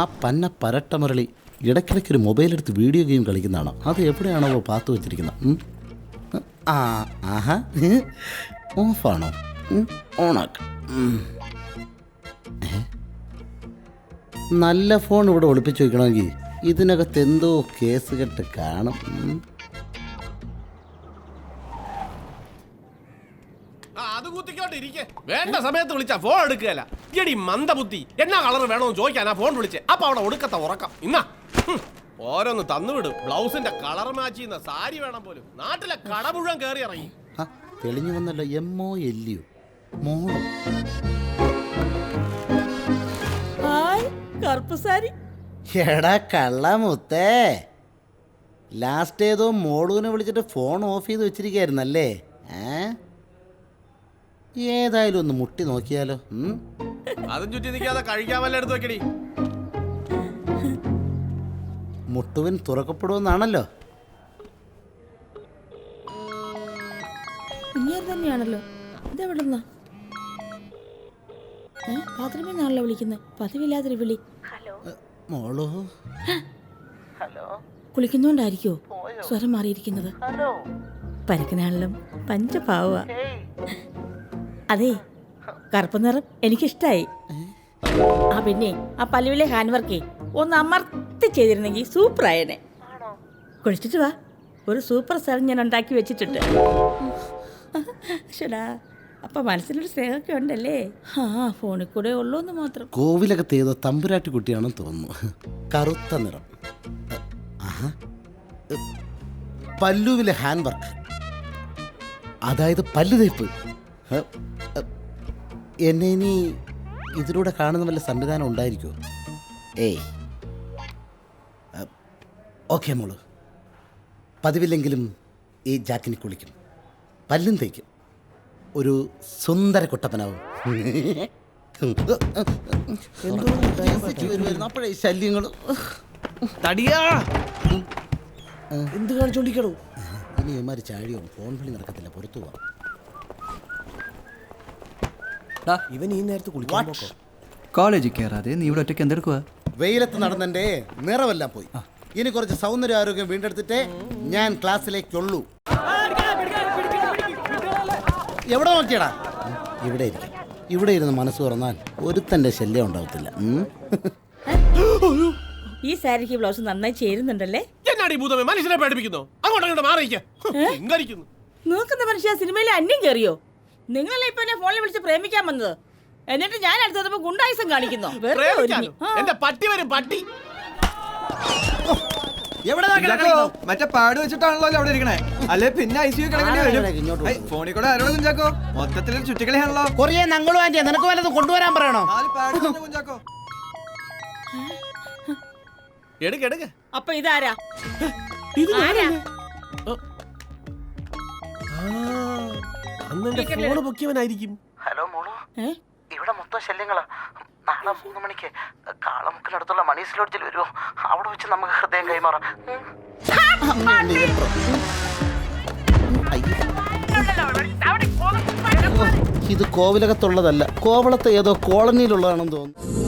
ആ പന്ന പരട്ടമുരളി ഇടയ്ക്കിടയ്ക്കൊരു മൊബൈലെടുത്ത് video game കളിക്കുന്നതാണോ? അത് എവിടെയാണോ പാത്തു വെച്ചിരിക്കുന്നത്? ആഹാ, ഓഫാണോ? ഓണാക്ക. നല്ല ഫോൺ ഇവിടെ ഒളിപ്പിച്ച് വയ്ക്കണമെങ്കിൽ ഇതിനകത്ത് എന്തോ കേസ് കെട്ട് കാണും. അത് കുത്തിക്കോട്ടെ ഇരിക്കെ. വേണ്ട സമയത്ത് വിളിച്ചാ ഫോൺ എടുക്കുകയല്ല. എടി മന്ദബുദ്ധി, എന്നാ കളർ വേണമെന്ന് ചോദിക്കാനാ ഫോൺ വിളിച്ചേ. അപ്പൊ അവിടെ ഒടുക്കത്തെ ഉറക്കം. ഇന്നാ ഓരോന്ന് തന്നുവിടും. ബ്ലൗസിന്റെ കളർ മാച്ച് ചെയ്യുന്ന സാരി വേണം പോലും. നാട്ടിലെ കട മുഴുവൻ കയറി ഇറങ്ങി. തെളിഞ്ഞു വന്നല്ലോ. എമ്മോ എല്ലിയോ മോളോ? കറുപ്പ് സാരി. എടാ കള്ളമുത്തേ, ലാസ്റ്റ് ഏതോ മോളൂനെ വിളിച്ചിട്ട് ഫോൺ ഓഫ് ചെയ്ത് വെച്ചിരിക്കായിരുന്നല്ലേ? ഏതായാലും ഒന്ന് മുട്ടി നോക്കിയാലോ? അതും ചുറ്റി നിൽക്കാതെ കഴിക്കാൻ വല്ല എടുത്ത് വെക്കടി. മുട്ടുവിൻ തുറക്കപ്പെടുമെന്നാണല്ലോ. തന്നെയാണല്ലോ. ഇതെവിടുന്ന ബാത്റൂമിൽ നിന്നാണല്ലോ വിളിക്കുന്നത്. പതിവില്ലാതൊരു വിളി. മോളോ? കുളിക്കുന്നോണ്ടായിരിക്കോ സ്വരം മാറിയിരിക്കുന്നത്? പരക്കനാളിലും പഞ്ചപാവ. അതെ, കറുപ്പ് നിറം എനിക്കിഷ്ടായി. പിന്നെ ആ പല്ലുവിലെ ഹാൻഡ് വർക്കേ ഒന്ന് അമർത്തി ചെയ്തിരുന്നെങ്കിൽ സൂപ്പർ ആയനെ. കുളിച്ചിട്ട് വാ, ഒരു സൂപ്പർ സ്ഥലം ഞാൻ ഉണ്ടാക്കി വെച്ചിട്ടുണ്ട്. ശടാ, അപ്പൊ മനസ്സിലൊരു സ്നേഹമൊക്കെ ഉണ്ടല്ലേ? ഫോണിൽ കൂടെ ഉള്ളൂന്ന് മാത്രം. കോവിലകത്ത് ഏതോ തമ്പുരാട്ടി കുട്ടിയാണെന്ന് തോന്നുന്നു. കറുത്ത നിറം, പല്ലുവിലെ ഹാൻഡ് വർക്ക്, അതായത് പല്ലു തേപ്പ്. എന്നെ ഇനി ഇതിലൂടെ കാണുന്ന വല്ല സംവിധാനം ഉണ്ടായിരിക്കുമോ? ഏയ്, ഓക്കെ മോള്, പതിവില്ലെങ്കിലും ഈ ജാക്കിനി കുളിക്കും, പല്ലും തേക്കും, ഒരു സുന്ദര കുട്ടപ്പനാവും. അപ്പോഴേ ശല്യങ്ങൾ എന്ത് കാണിച്ചോണ്ടിരിക്കണോ? ഇനി ഇമാര് ചാഴിയോ ഫോൺ വിളി നടക്കത്തില്ല, പുറത്തു പോവാം. ഇവൻ ഈ നേരത്ത് കുളിക്കാൻ പോക്കോ? കോളേജിൽ കയറാതെ നീ ഇവിടെ ഒറ്റയ്ക്ക് എന്തെടുക്കുക? വെയിലത്ത് നടന്നെൻ്റെ നിറമെല്ലാം പോയി. ഇനി കുറച്ച് സൗന്ദര്യ ആരോഗ്യം വീണ്ടെടുത്തിട്ടേ ഞാൻ ക്ലാസ്സിലേക്കുള്ളൂ. എവിടെ നോക്കിയടാ? ഇവിടെ ഇരിക്കും. ഇവിടെ ഇരുന്ന് മനസ്സ് തുറന്നാൽ ഒരുത്തൻ്റെ ശല്യം ഉണ്ടാവത്തില്ല. ഈ സാരിക്ക് ബ്ലൗസ് നന്നായി ചേരുന്നുണ്ടല്ലേ? എന്നാടി ഭൂതമേ മനുഷ്യനെ പേടിപ്പിക്കുന്നു? അങ്ങോട്ട് മാറിയിരിക്കുന്നു. നോക്കുന്ന മനുഷ്യ സിനിമയിലെ അന്യം കയറിയോ? നിങ്ങളല്ലേ ഇപ്പൊ എന്നെ ഫോണിൽ വിളിച്ച് പ്രേമിക്കാൻ വന്നത്? എന്നിട്ട് ഞാൻ അടുത്തപ്പോ ഗുണ്ടായുസം കാണിക്കുന്നു. എന്റെ പട്ടി വരും, പട്ടി. മറ്റേ പാട് വെച്ചിട്ടാണല്ലോ അവിടെ ഇരിക്കണേ. അല്ലെ പിന്നെ ഐസിയു കിടക്കേണ്ടി വരും. ഫോണിൽ കൂടെ ആരോട് കുഞ്ചാക്കോ? മൊത്തത്തിൽ ചുറ്റിക്കളിയാണല്ലോ. കൊറിയ ഞങ്ങളും ആന്റിയാ, നിനക്ക് വല്ലതും കൊണ്ടുവരാൻ പറയണോ? കുഞ്ചാക്കോ എടുക്ക്. അപ്പൊ ഇതാരാ? ഫോണ് പൊക്കിയവനായിരിക്കും. ഹലോ മോളു, ഇവിടെ മൊത്തം ശല്യങ്ങളാ. നാളെ 3 മണിക്ക് കാളമുക്കിനടുത്തുള്ള മണീസ് ലോഡ്ജിൽ വരുമോ? അവിടെ വെച്ച് നമുക്ക് ഹൃദയം കൈമാറാം. ഇത് കോവിലകത്തുള്ളതല്ല, കോവളത്തെ ഏതോ കോളനിയിലുള്ളതാണെന്ന് തോന്നുന്നു.